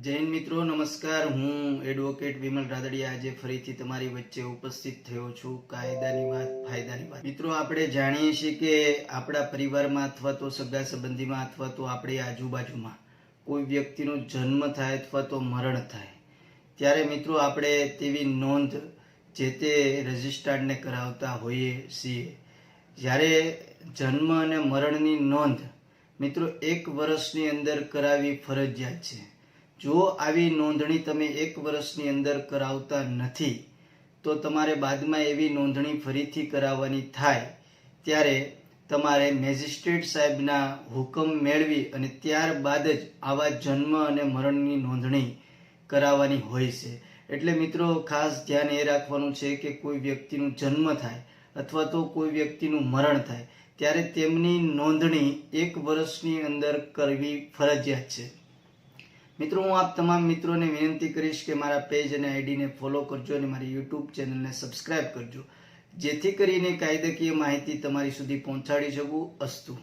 જૈન મિત્રો નમસ્કાર। હું એડવોકેટ વિમલ રાદડિયા આજે ફરીથી તમારી વચ્ચે ઉપસ્થિત થયો છું। કાયદાની વાત ફાયદાની વાત। મિત્રો આપણે જાણીએ છીએ કે આપણા પરિવારમાં અથવા તો સગા સંબંધીમાં અથવા તો આપણી આજુબાજુમાં કોઈ વ્યક્તિનો જન્મ થાય અથવા તો મરણ થાય ત્યારે મિત્રો આપણે તેવી નોંધ જે તે રજિસ્ટ્રારને કરાવતા હોઈએ છીએ। જ્યારે જન્મ અને મરણની નોંધ મિત્રો 1 વર્ષની અંદર કરાવવી ફરજિયાત છે। જો આવી નોંધણી તમે 1 વર્ષની અંદર કરાવતા નથી તો તમારે બાદમાં એવી નોંધણી ફરીથી કરાવવાની થાય ત્યારે તમારે મેજિસ્ટ્રેટ સાહેબના હુકમ મેળવી અને ત્યારબાદ જ આવા જન્મ અને મરણની નોંધણી કરાવવાની હોય છે। એટલે મિત્રો ખાસ ધ્યાન એ રાખવાનું છે કે કોઈ વ્યક્તિનું જન્મ થાય અથવા તો કોઈ વ્યક્તિનું મરણ થાય ત્યારે તેમની નોંધણી 1 વર્ષની અંદર કરવી ફરજિયાત છે। મિત્રો હું આપ તમામ મિત્રોને વિનંતી કરીશ કે મારા પેજ અને આઈડીને ફોલો કરજો અને મારી યુટ્યુબ ચેનલને સબસ્ક્રાઇબ કરજો, જેથી કરીને કાયદાકીય માહિતી તમારી સુધી પહોંચાડી શકું। અસ્તુ।